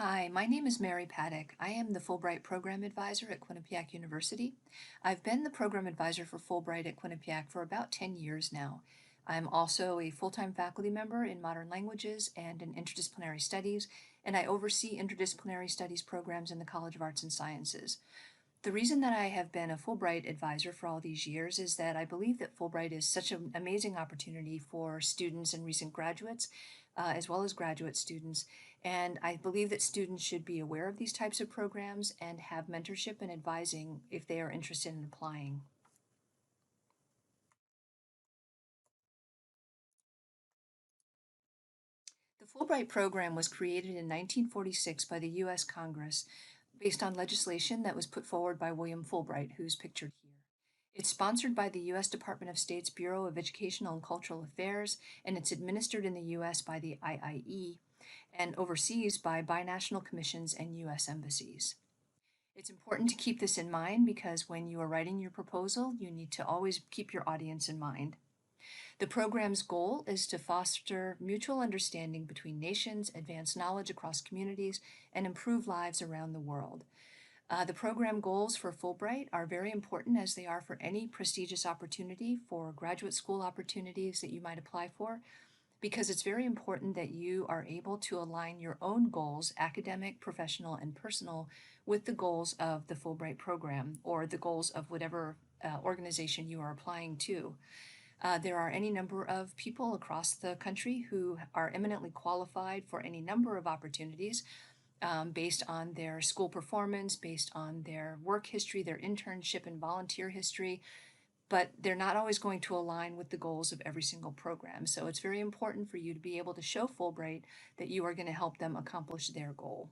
Hi, my name is Mary Paddock. I am the Fulbright Program Advisor at Quinnipiac University. I've been the Program Advisor for Fulbright at Quinnipiac for about 10 years now. I'm also a full-time faculty member in Modern Languages and in Interdisciplinary Studies, and I oversee interdisciplinary studies programs in the College of Arts and Sciences. The reason that I have been a Fulbright advisor for all these years is that I believe that Fulbright is such an amazing opportunity for students and recent graduates, as well as graduate students. And I believe that students should be aware of these types of programs and have mentorship and advising if they are interested in applying. The Fulbright program was created in 1946 by the U.S. Congress based on legislation that was put forward by William Fulbright, who's pictured here. It's sponsored by the U.S. Department of State's Bureau of Educational and Cultural Affairs, and it's administered in the U.S. by the IIE and overseas by binational commissions and U.S. embassies. It's important to keep this in mind because when you are writing your proposal, you need to always keep your audience in mind. The program's goal is to foster mutual understanding between nations, advance knowledge across communities, and improve lives around the world. The program goals for Fulbright are very important as they are for any prestigious opportunity for graduate school opportunities that you might apply for, because it's very important that you are able to align your own goals, academic, professional, and personal, with the goals of the Fulbright program or the goals of whatever organization you are applying to. There are any number of people across the country who are eminently qualified for any number of opportunities based on their school performance, based on their work history, their internship and volunteer history, but they're not always going to align with the goals of every single program. So it's very important for you to be able to show Fulbright that you are going to help them accomplish their goal.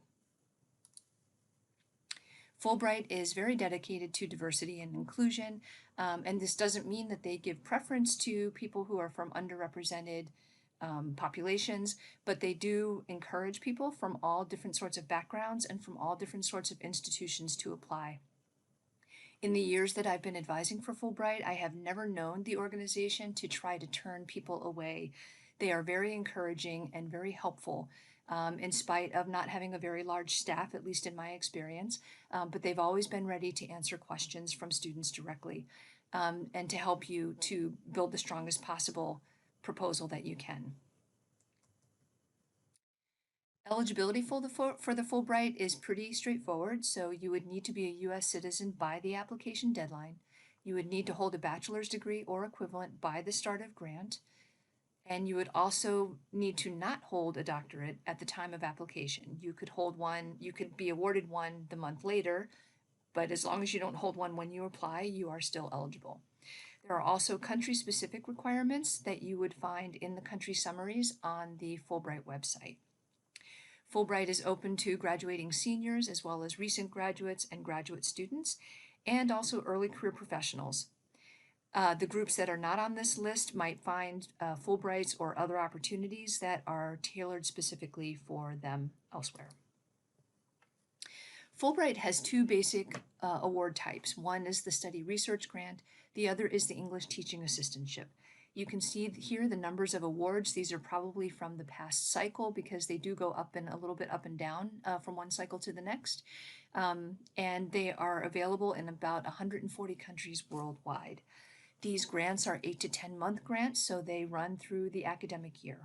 Fulbright is very dedicated to diversity and inclusion, and this doesn't mean that they give preference to people who are from underrepresented populations, but they do encourage people from all different sorts of backgrounds and from all different sorts of institutions to apply. In the years that I've been advising for Fulbright, I have never known the organization to try to turn people away. They are very encouraging and very helpful, in spite of not having a very large staff, at least in my experience, but they've always been ready to answer questions from students directly, and to help you to build the strongest possible proposal that you can. Eligibility for the Fulbright is pretty straightforward. So you would need to be a U.S. citizen by the application deadline. You would need to hold a bachelor's degree or equivalent by the start of grant. And you would also need to not hold a doctorate at the time of application. You could hold one, you could be awarded one the month later, but as long as you don't hold one when you apply, you are still eligible. There are also country-specific requirements that you would find in the country summaries on the Fulbright website. Fulbright is open to graduating seniors as well as recent graduates and graduate students, and also early career professionals. The groups that are not on this list might find Fulbrights or other opportunities that are tailored specifically for them elsewhere. Fulbright has two basic award types. One is the study research grant, the other is the English teaching assistantship. You can see here the numbers of awards. These are probably from the past cycle because they do go up and a little bit up and down from one cycle to the next. And they are available in about 140 countries worldwide. These grants are 8 to 10 month grants, so they run through the academic year.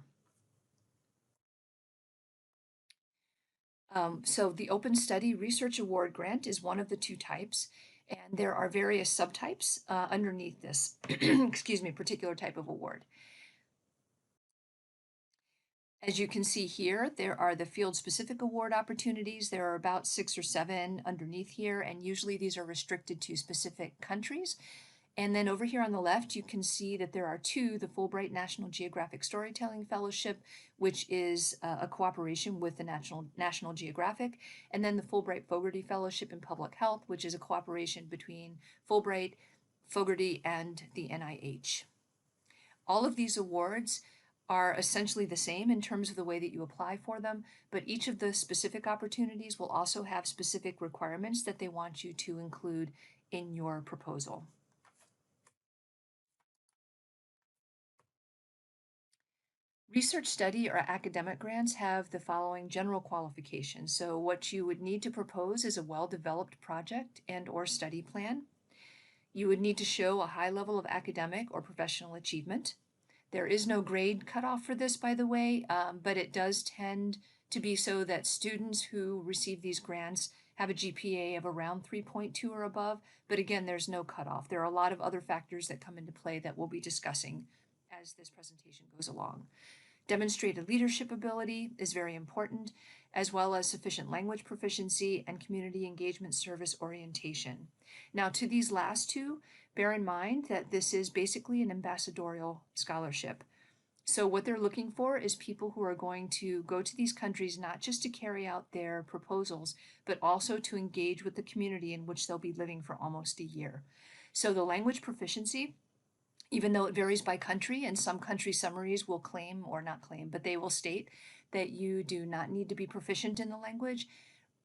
So the Open Study Research Award Grant is one of the two types, and there are various subtypes underneath this, excuse me, particular type of award. As you can see here, there are the field-specific award opportunities. There are about 6 or 7 underneath here, and usually these are restricted to specific countries. And then over here on the left, you can see that there are two, the Fulbright National Geographic Storytelling Fellowship, which is a cooperation with the National Geographic, and then the Fulbright Fogarty Fellowship in Public Health, which is a cooperation between Fulbright, Fogarty, and the NIH. All of these awards are essentially the same in terms of the way that you apply for them, but each of the specific opportunities will also have specific requirements that they want you to include in your proposal. Research study or academic grants have the following general qualifications. So what you would need to propose is a well-developed project and or study plan. You would need to show a high level of academic or professional achievement. There is no grade cutoff for this, by the way, but it does tend to be so that students who receive these grants have a GPA of around 3.2 or above. But again, there's no cutoff. There are a lot of other factors that come into play that we'll be discussing as this presentation goes along. Demonstrated leadership ability is very important, as well as sufficient language proficiency and community engagement service orientation. Now, to these last two, bear in mind that this is basically an ambassadorial scholarship. So what they're looking for is people who are going to go to these countries not just to carry out their proposals, but also to engage with the community in which they'll be living for almost a year. So the language proficiency, even though it varies by country, and some country summaries will claim, or not claim, but they will state that you do not need to be proficient in the language.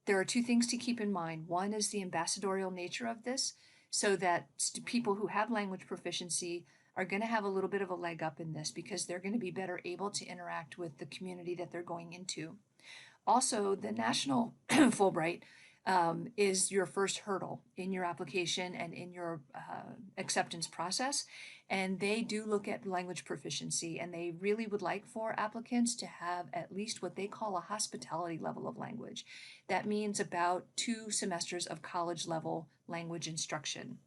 There are two things to keep in mind. One is the ambassadorial nature of this, so that people who have language proficiency are going to have a little bit of a leg up in this because they're going to be better able to interact with the community that they're going into. Also, the national Fulbright is your first hurdle in your application and in your acceptance process. And they do look at language proficiency, and they really would like for applicants to have at least what they call a hospitality level of language. That means about 2 semesters of college level language instruction.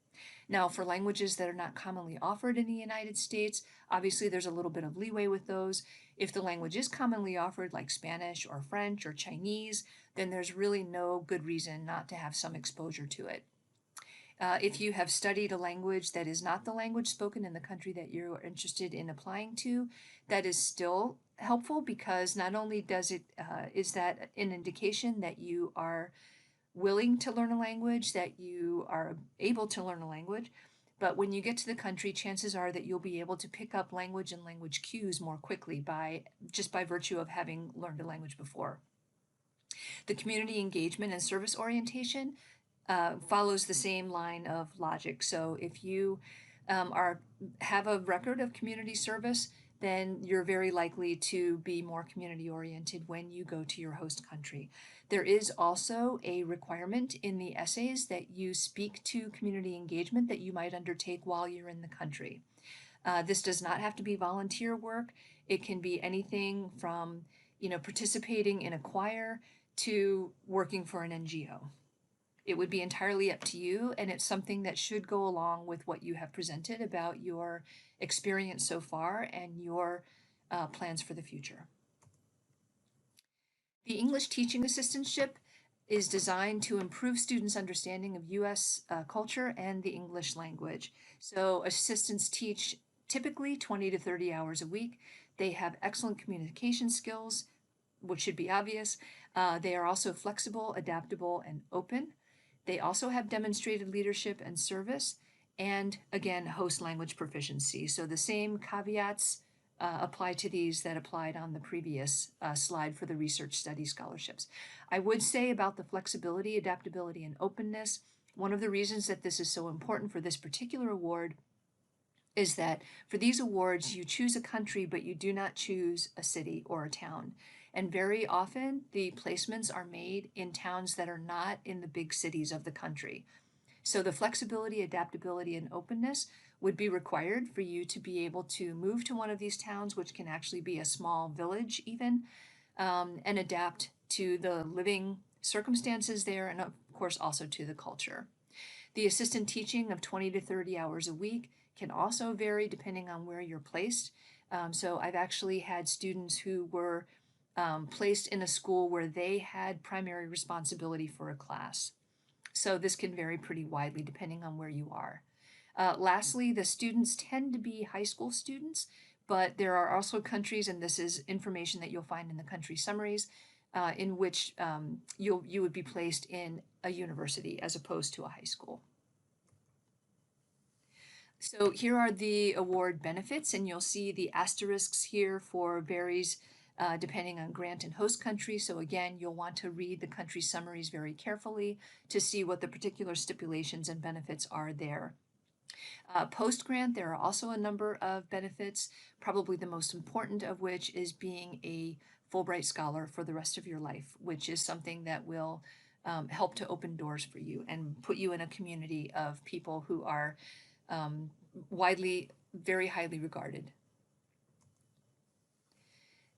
Now, for languages that are not commonly offered in the United States, obviously there's a little bit of leeway with those. If the language is commonly offered, like Spanish or French or Chinese, then there's really no good reason not to have some exposure to it. If you have studied a language that is not the language spoken in the country that you're interested in applying to, that is still helpful, because not only is that an indication that you are willing to learn a language, that you are able to learn a language, but when you get to the country, chances are that you'll be able to pick up language and language cues more quickly just by virtue of having learned a language before. The community engagement and service orientation follows the same line of logic. So if you have a record of community service, then you're very likely to be more community oriented when you go to your host country. There is also a requirement in the essays that you speak to community engagement that you might undertake while you're in the country. This does not have to be volunteer work. It can be anything from, participating in a choir to working for an NGO. It would be entirely up to you, and it's something that should go along with what you have presented about your experience so far and your plans for the future. The English Teaching Assistantship is designed to improve students' understanding of U.S. Culture and the English language. So assistants teach typically 20 to 30 hours a week. They have excellent communication skills, which should be obvious. They are also flexible, adaptable, and open. They also have demonstrated leadership and service, and again, host language proficiency. So the same caveats apply to these that applied on the previous slide for the research study scholarships. I would say about the flexibility, adaptability, and openness, one of the reasons that this is so important for this particular award is that for these awards, you choose a country, but you do not choose a city or a town. And very often the placements are made in towns that are not in the big cities of the country. So the flexibility, adaptability, and openness would be required for you to be able to move to one of these towns, which can actually be a small village even, and adapt to the living circumstances there, and of course also to the culture. The assistant teaching of 20 to 30 hours a week can also vary depending on where you're placed. So I've actually had students who were placed in a school where they had primary responsibility for a class. So this can vary pretty widely depending on where you are. Lastly, the students tend to be high school students, but there are also countries, and this is information that you'll find in the country summaries, in which you would be placed in a university as opposed to a high school. So here are the award benefits, and you'll see the asterisks here for varies depending on grant and host country. So again, you'll want to read the country summaries very carefully to see what the particular stipulations and benefits are there. Post-grant, there are also a number of benefits, probably the most important of which is being a Fulbright scholar for the rest of your life, which is something that will help to open doors for you and put you in a community of people who are um, widely, very highly regarded.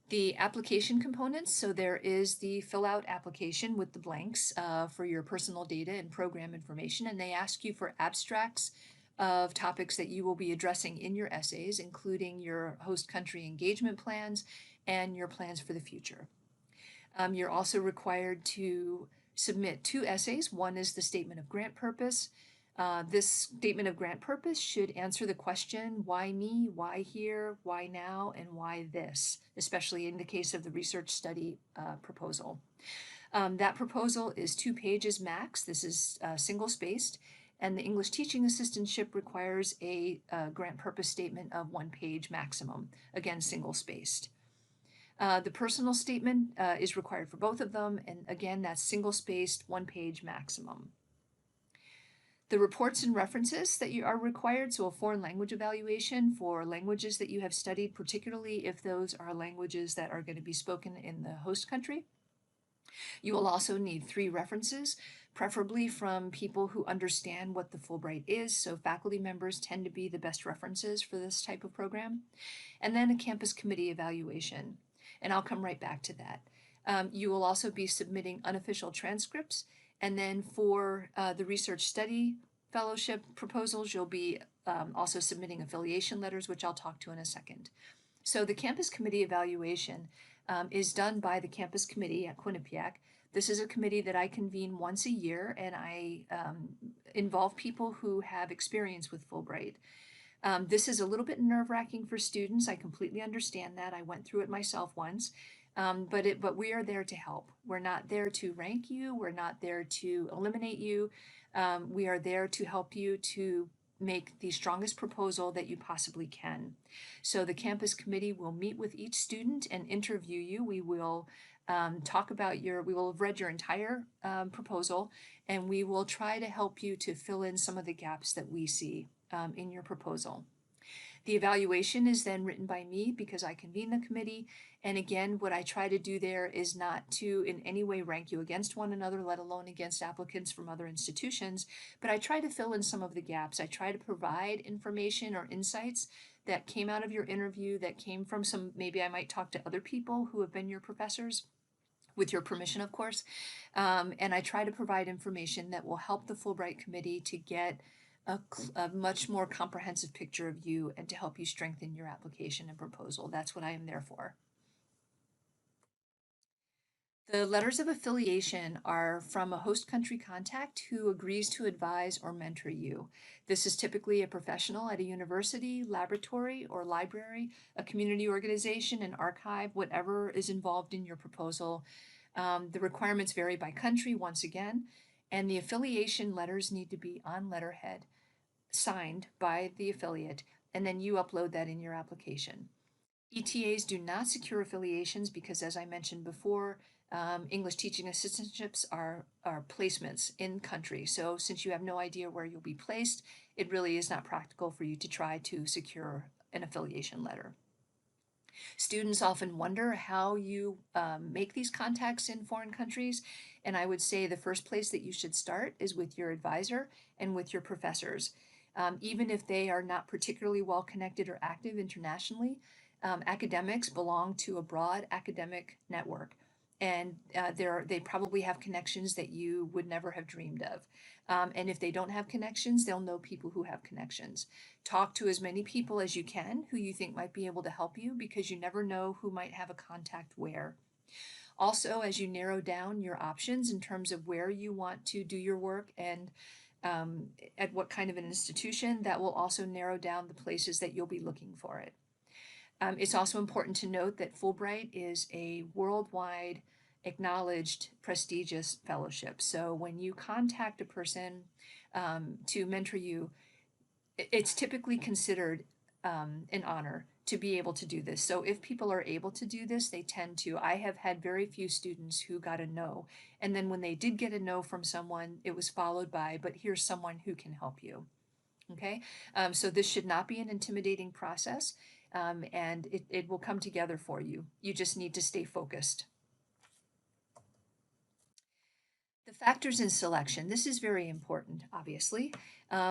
The application components, so there is the fill out application with the blanks for your personal data and program information, and they ask you for abstracts of topics that you will be addressing in your essays, including your host country engagement plans and your plans for the future. You're also required to submit two essays. One is the statement of grant purpose. This statement of grant purpose should answer the question, why me, why here, why now, and why this, especially in the case of the research study proposal. That proposal is 2 pages max. This is single-spaced, and the English teaching assistantship requires a grant purpose statement of 1 page maximum, again, single-spaced. The personal statement is required for both of them, and again, that's single-spaced, 1 page maximum. The reports and references that you are required, so a foreign language evaluation for languages that you have studied, particularly if those are languages that are going to be spoken in the host country. You will also need 3 references, preferably from people who understand what the Fulbright is, so faculty members tend to be the best references for this type of program. And then a campus committee evaluation, and I'll come right back to that. You will also be submitting unofficial transcripts, and then for the research study fellowship proposals, you'll be also submitting affiliation letters, which I'll talk to in a second. So the campus committee evaluation is done by the campus committee at Quinnipiac. This is a committee that I convene once a year, and I involve people who have experience with Fulbright. This is a little bit nerve-wracking for students. I completely understand that. I went through it myself once. But we are there to help. We're not there to rank you. We're not there to eliminate you. We are there to help you to make the strongest proposal that you possibly can. So the campus committee will meet with each student and interview you. We will we will have read your entire proposal, and we will try to help you to fill in some of the gaps that we see in your proposal. The evaluation is then written by me because I convene the committee. And again, what I try to do there is not to in any way rank you against one another, let alone against applicants from other institutions, but I try to fill in some of the gaps. I try to provide information or insights that came out of your interview, that came from maybe I might talk to other people who have been your professors, with your permission, of course. And I try to provide information that will help the Fulbright Committee to get a much more comprehensive picture of you and to help you strengthen your application and proposal. That's what I am there for. The letters of affiliation are from a host country contact who agrees to advise or mentor you. This is typically a professional at a university, laboratory, or library, a community organization, an archive, whatever is involved in your proposal. The requirements vary by country, once again, and the affiliation letters need to be on letterhead, signed by the affiliate, and then you upload that in your application. ETAs do not secure affiliations because, as I mentioned before, English teaching assistantships are placements in country. So since you have no idea where you'll be placed, it really is not practical for you to try to secure an affiliation letter. Students often wonder how you make these contacts in foreign countries, and I would say the first place that you should start is with your advisor and with your professors. Even if they are not particularly well connected or active internationally, academics belong to a broad academic network, and they probably have connections that you would never have dreamed of. And if they don't have connections, they'll know people who have connections. Talk to as many people as you can who you think might be able to help you, because you never know who might have a contact where. Also, as you narrow down your options in terms of where you want to do your work and at what kind of an institution, that will also narrow down the places that you'll be looking for it. It's also important to note that Fulbright is a worldwide acknowledged prestigious fellowship. So when you contact a person to mentor you, it's typically considered an honor to be able to do this. So if people are able to do this, they tend to. I have had very few students who got a no. And then when they did get a no from someone, it was followed by, but here's someone who can help you. Okay, so this should not be an intimidating process, and it will come together for you. You just need to stay focused. The factors in selection, this is very important, obviously.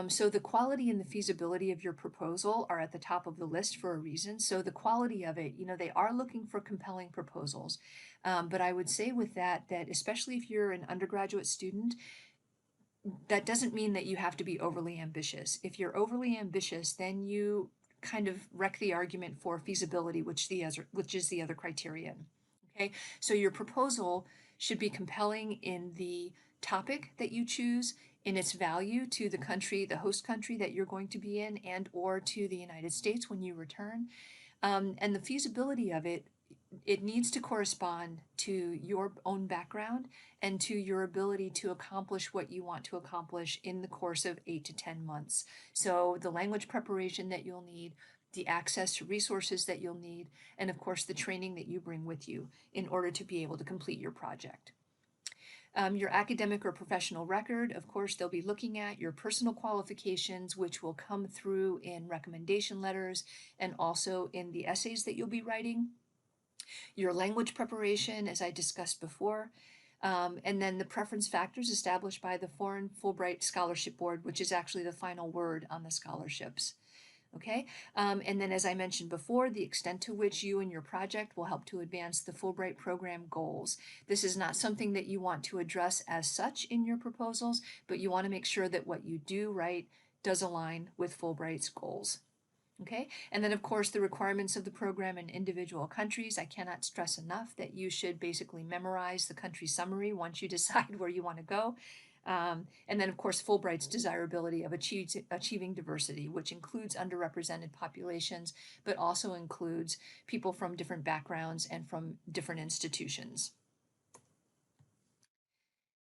So the quality and the feasibility of your proposal are at the top of the list for a reason. So the quality of it, they are looking for compelling proposals. But I would say with that, that especially if you're an undergraduate student, that doesn't mean that you have to be overly ambitious. If you're overly ambitious, then you kind of wreck the argument for feasibility, which is the other criterion. Okay, so your proposal should be compelling in the topic that you choose, in its value to the country, the host country that you're going to be in, and or to the United States when you return. And the feasibility of it needs to correspond to your own background and to your ability to accomplish what you want to accomplish in the course of 8 to 10 months. So the language preparation that you'll need, the access to resources that you'll need, and of course the training that you bring with you in order to be able to complete your project. Your academic or professional record, of course, they'll be looking at your personal qualifications, which will come through in recommendation letters and also in the essays that you'll be writing. Your language preparation, as I discussed before, and then the preference factors established by the Foreign Fulbright Scholarship Board, which is actually the final word on the scholarships. Okay, and then as I mentioned before, the extent to which you and your project will help to advance the Fulbright program goals. This is not something that you want to address as such in your proposals, but you want to make sure that what you do write does align with Fulbright's goals. Okay, and then of course the requirements of the program in individual countries. I cannot stress enough that you should basically memorize the country summary once you decide where you want to go. And then of course Fulbright's desirability of achieving diversity, which includes underrepresented populations, but also includes people from different backgrounds and from different institutions.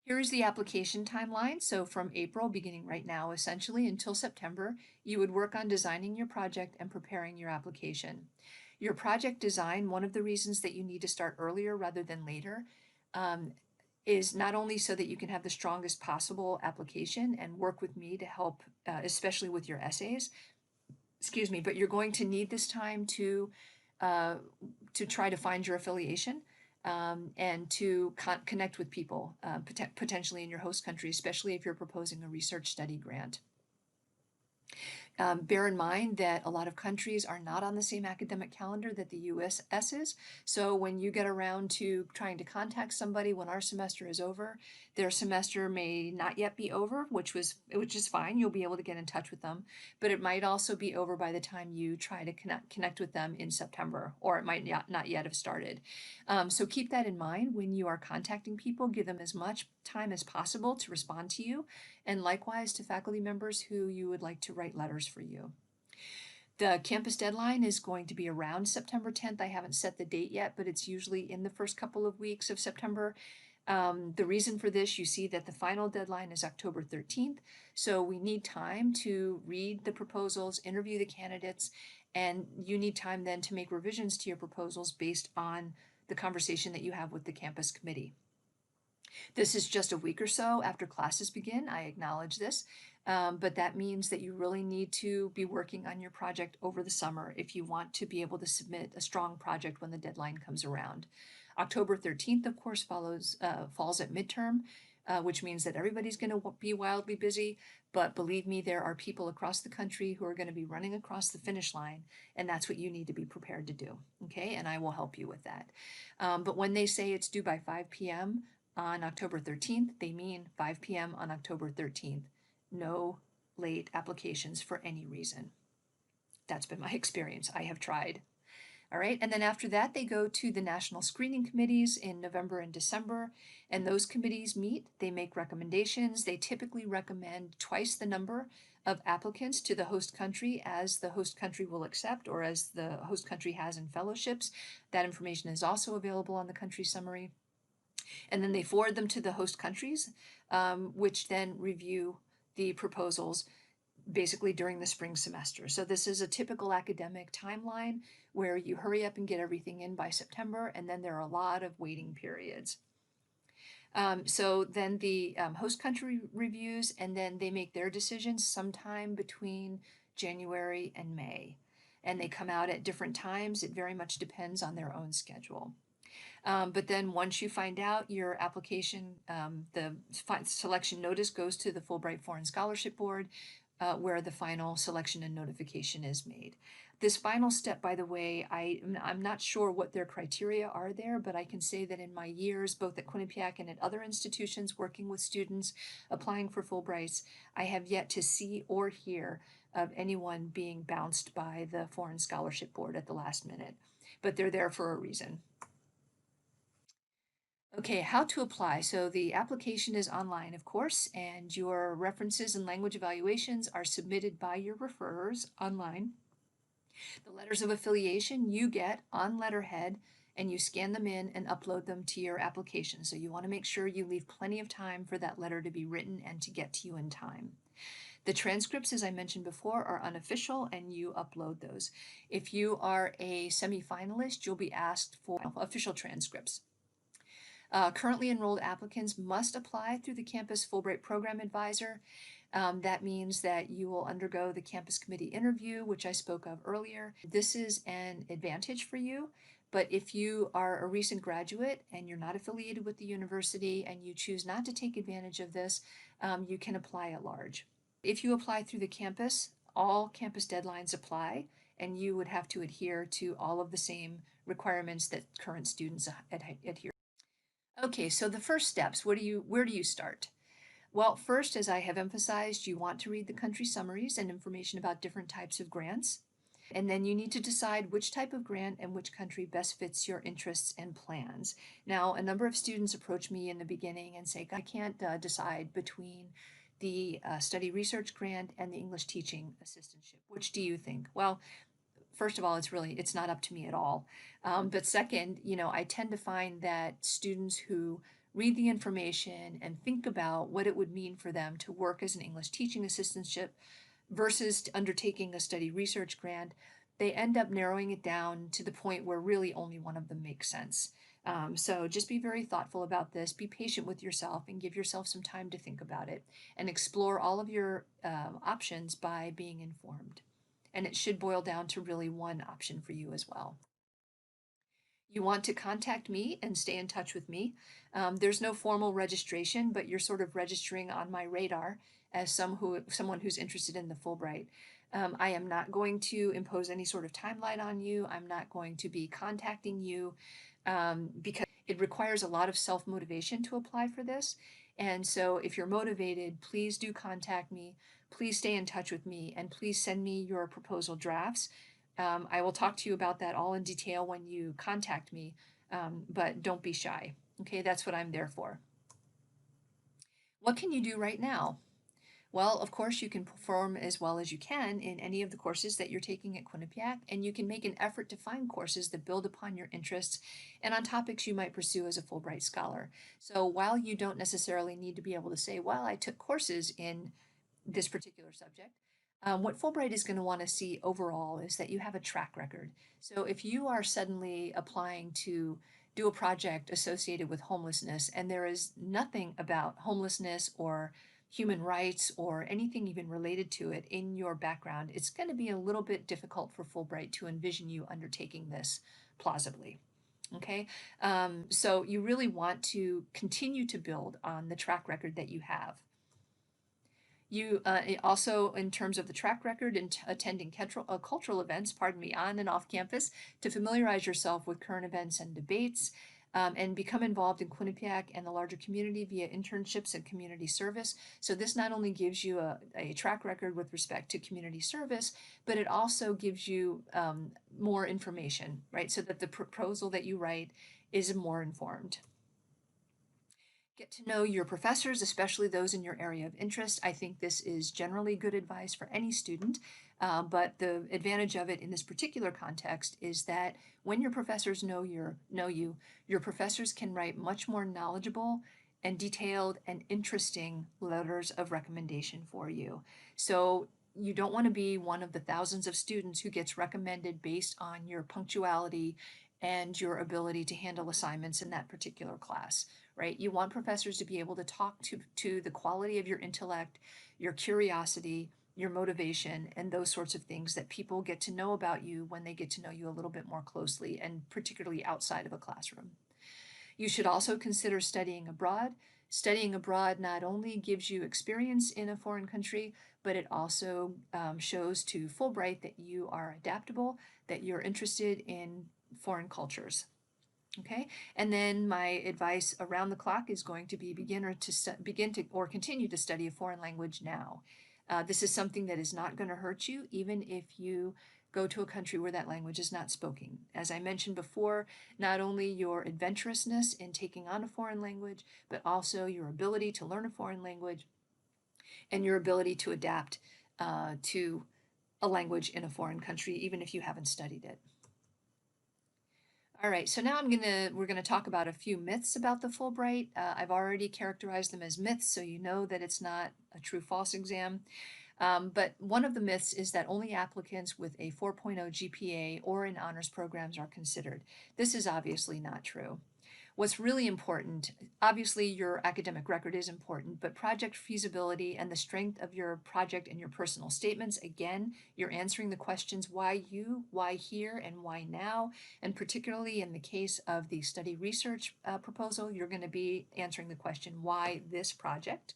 Here is the application timeline. So from April, beginning right now, essentially until September, you would work on designing your project and preparing your application. Your project design, one of the reasons that you need to start earlier rather than later, is not only so that you can have the strongest possible application and work with me to help, especially with your essays, excuse me, but you're going to need this time uh, to try to find your affiliation, and to connect with people, potentially in your host country, especially if you're proposing a research study grant. Bear in mind that a lot of countries are not on the same academic calendar that the US is. So when you get around to trying to contact somebody when our semester is over, their semester may not yet be over, which is fine. You'll be able to get in touch with them, but it might also be over by the time you try to connect with them in September, or it might not yet have started. So keep that in mind when you are contacting people. Give them as much time as possible to respond to you, and likewise to faculty members who you would like to write letters for you. The campus deadline is going to be around September 10th. I haven't set the date yet, but it's usually in the first couple of weeks of September. The reason for this, you see that the final deadline is October 13th. So we need time to read the proposals, interview the candidates, and you need time then to make revisions to your proposals based on the conversation that you have with the campus committee. This is just a week or so after classes begin. I acknowledge this, but that means that you really need to be working on your project over the summer if you want to be able to submit a strong project when the deadline comes around. October 13th, of course, falls at midterm, which means that everybody's going to be wildly busy. But believe me, there are people across the country who are going to be running across the finish line, and that's what you need to be prepared to do. Okay, and I will help you with that. But when they say it's due by 5 p.m. on October 13th, they mean 5 p.m. on October 13th. No late applications for any reason. That's been my experience. I have tried. All right, and then after that, they go to the national screening committees in November and December, and those committees meet, they make recommendations. They typically recommend twice the number of applicants to the host country as the host country will accept, or as the host country has in fellowships. That information is also available on the country summary. And then they forward them to the host countries, which then review the proposals basically during the spring semester. So this is a typical academic timeline where you hurry up and get everything in by September, and then there are a lot of waiting periods. So then the host country reviews, and then they make their decisions sometime between January and May. And they come out at different times. It very much depends on their own schedule. But then once you find out your application, the selection notice goes to the Fulbright Foreign Scholarship Board, where the final selection and notification is made. This final step, by the way, I'm not sure what their criteria are there, but I can say that in my years, both at Quinnipiac and at other institutions working with students applying for Fulbrights, I have yet to see or hear of anyone being bounced by the Foreign Scholarship Board at the last minute. But they're there for a reason. Okay, how to apply. So the application is online, of course, and your references and language evaluations are submitted by your referrers online. The letters of affiliation you get on letterhead, and you scan them in and upload them to your application. So you want to make sure you leave plenty of time for that letter to be written and to get to you in time. The transcripts, as I mentioned before, are unofficial, and you upload those. If you are a semifinalist, you'll be asked for official transcripts. Currently enrolled applicants must apply through the Campus Fulbright Program Advisor. That means that you will undergo the campus committee interview, which I spoke of earlier. This is an advantage for you, but if you are a recent graduate and you're not affiliated with the university and you choose not to take advantage of this, you can apply at large. If you apply through the campus, all campus deadlines apply, and you would have to adhere to all of the same requirements that current students adhere. Okay, so the first steps, where do you start? Well, first, as I have emphasized, you want to read the country summaries and information about different types of grants. And then you need to decide which type of grant and which country best fits your interests and plans. Now, a number of students approach me in the beginning and say, I can't decide between the study research grant and the English teaching assistantship. Which do you think? Well, first of all, it's not up to me at all. But second, I tend to find that students who read the information and think about what it would mean for them to work as an English teaching assistantship versus undertaking a study research grant, they end up narrowing it down to the point where really only one of them makes sense. So just be very thoughtful about this, be patient with yourself, and give yourself some time to think about it and explore all of your options by being informed. And it should boil down to really one option for you as well. You want to contact me and stay in touch with me. There's no formal registration, but you're sort of registering on my radar as someone who's interested in the Fulbright. I am not going to impose any sort of timeline on you. I'm not going to be contacting you because it requires a lot of self-motivation to apply for this. And so if you're motivated, please do contact me. Please stay in touch with me, and please send me your proposal drafts. I will talk to you about that all in detail when you contact me, but don't be shy. Okay, that's what I'm there for. What can you do right now? Well, of course, you can perform as well as you can in any of the courses that you're taking at Quinnipiac, and you can make an effort to find courses that build upon your interests and on topics you might pursue as a Fulbright scholar. So while you don't necessarily need to be able to say, well, I took courses in this particular subject, what Fulbright is going to want to see overall is that you have a track record. So if you are suddenly applying to do a project associated with homelessness and there is nothing about homelessness or human rights or anything even related to it in your background, it's going to be a little bit difficult for Fulbright to envision you undertaking this plausibly. Okay, so you really want to continue to build on the track record that you have. You also, in terms of the track record and attending cultural events, pardon me, on and off campus to familiarize yourself with current events and debates, and become involved in Quinnipiac and the larger community via internships and community service. So this not only gives you a track record with respect to community service, but it also gives you more information, right? So that the proposal that you write is more informed. Get to know your professors, especially those in your area of interest. I think this is generally good advice for any student, but the advantage of it in this particular context is that when your professors know you, your professors can write much more knowledgeable and detailed and interesting letters of recommendation for you. So you don't want to be one of the thousands of students who gets recommended based on your punctuality and your ability to handle assignments in that particular class, right? You want professors to be able to talk to the quality of your intellect, your curiosity, your motivation, and those sorts of things that people get to know about you when they get to know you a little bit more closely, and particularly outside of a classroom. You should also consider studying abroad. Studying abroad not only gives you experience in a foreign country, but it also shows to Fulbright that you are adaptable, that you're interested in foreign cultures. Okay, and then my advice around the clock is going to be begin to or continue to study a foreign language now. This is something that is not going to hurt you, even if you go to a country where that language is not spoken. As I mentioned before, not only your adventurousness in taking on a foreign language, but also your ability to learn a foreign language and your ability to adapt to a language in a foreign country, even if you haven't studied it. All right, so now we're gonna talk about a few myths about the Fulbright. I've already characterized them as myths, so you know that it's not a true-false exam. But one of the myths is that only applicants with a 4.0 GPA or in honors programs are considered. This is obviously not true. What's really important, obviously your academic record is important, but project feasibility and the strength of your project and your personal statements, again, you're answering the questions why you, why here, and why now. And particularly in the case of the study research proposal, you're going to be answering the question why this project.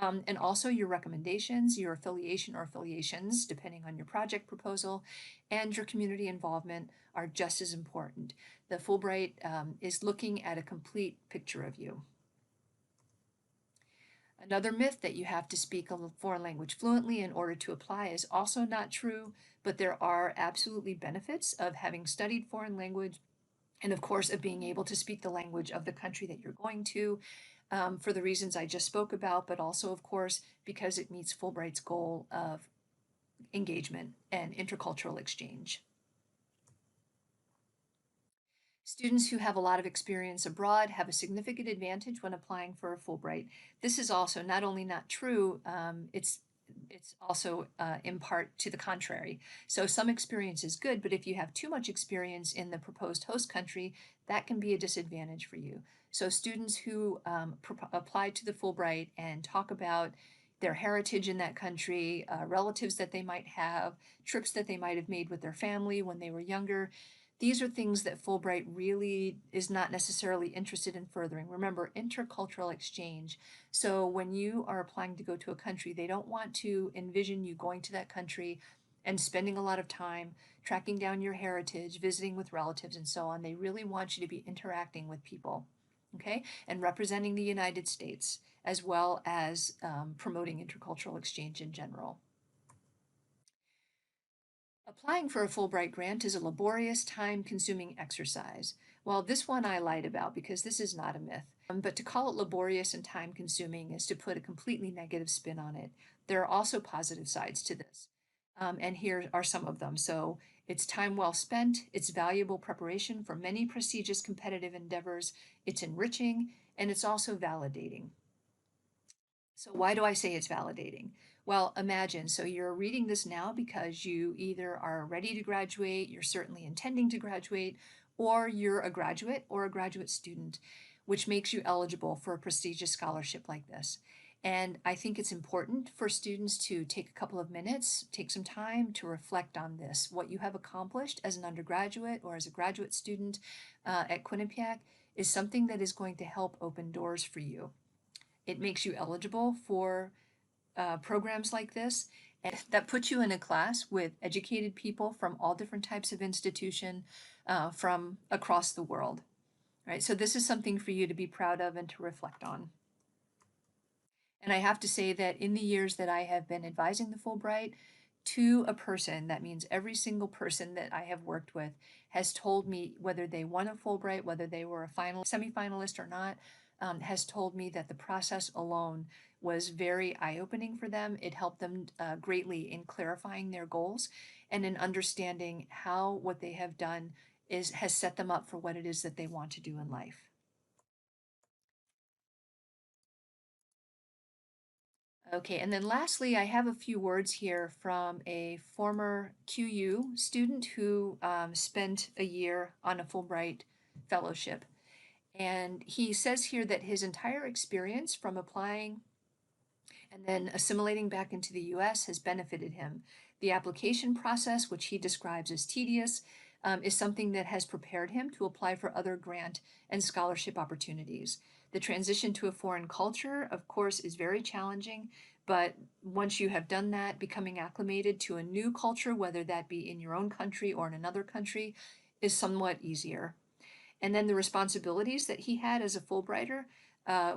And also your recommendations, your affiliation or affiliations, depending on your project proposal, and your community involvement are just as important. The Fulbright is looking at a complete picture of you. Another myth that you have to speak a foreign language fluently in order to apply is also not true, but there are absolutely benefits of having studied foreign language and of course of being able to speak the language of the country that you're going to, for the reasons I just spoke about, but also of course because it meets Fulbright's goal of engagement and intercultural exchange. Students who have a lot of experience abroad have a significant advantage when applying for a Fulbright. This is also not only not true, it's also in part to the contrary. So some experience is good, but if you have too much experience in the proposed host country, that can be a disadvantage for you. So students who apply to the Fulbright and talk about their heritage in that country, relatives that they might have, trips that they might have made with their family when they were younger, these are things that Fulbright really is not necessarily interested in furthering. Remember, intercultural exchange. So when you are applying to go to a country, they don't want to envision you going to that country and spending a lot of time tracking down your heritage, visiting with relatives, and so on. They really want you to be interacting with people, okay, and representing the United States, as well as promoting intercultural exchange in general. Applying for a Fulbright grant is a laborious, time-consuming exercise. Well, this one I lied about because this is not a myth. But to call it laborious and time-consuming is to put a completely negative spin on it. There are also positive sides to this. And here are some of them. So it's time well spent, it's valuable preparation for many prestigious competitive endeavors, it's enriching, and it's also validating. So why do I say it's validating? Well, imagine, so you're reading this now because you either are ready to graduate, you're certainly intending to graduate, or you're a graduate or a graduate student, which makes you eligible for a prestigious scholarship like this. And I think it's important for students to take a couple of minutes, take some time to reflect on this, what you have accomplished as an undergraduate or as a graduate student at Quinnipiac is something that is going to help open doors for you. It makes you eligible for programs like this, and that puts you in a class with educated people from all different types of institution from across the world. Right, so this is something for you to be proud of and to reflect on. And I have to say that in the years that I have been advising the Fulbright, to a person, that means every single person that I have worked with has told me whether they won a Fulbright, whether they were a semi-finalist or not, has told me that the process alone was very eye-opening for them. It helped them greatly in clarifying their goals and in understanding how what they have done has set them up for what it is that they want to do in life. Okay, and then lastly, I have a few words here from a former QU student who spent a year on a Fulbright fellowship. And he says here that his entire experience from applying and then assimilating back into the US has benefited him. The application process, which he describes as tedious, is something that has prepared him to apply for other grant and scholarship opportunities. The transition to a foreign culture, of course, is very challenging, but once you have done that, becoming acclimated to a new culture, whether that be in your own country or in another country, is somewhat easier. And then the responsibilities that he had as a Fulbrighter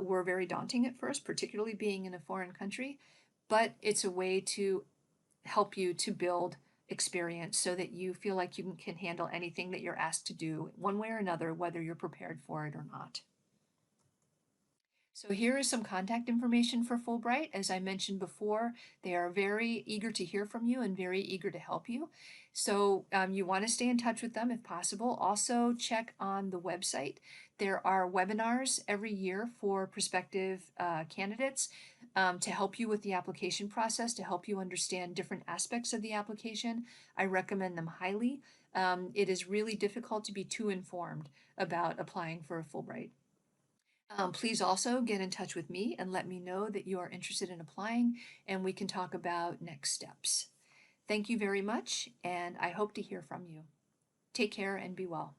were very daunting at first, particularly being in a foreign country. But it's a way to help you to build experience so that you feel like you can handle anything that you're asked to do one way or another, whether you're prepared for it or not. So here is some contact information for Fulbright. As I mentioned before, they are very eager to hear from you and very eager to help you. So you want to stay in touch with them if possible. Also check on the website. There are webinars every year for prospective candidates to help you with the application process, to help you understand different aspects of the application. I recommend them highly. It is really difficult to be too informed about applying for a Fulbright. Please also get in touch with me and let me know that you are interested in applying, and we can talk about next steps. Thank you very much, and I hope to hear from you. Take care and be well.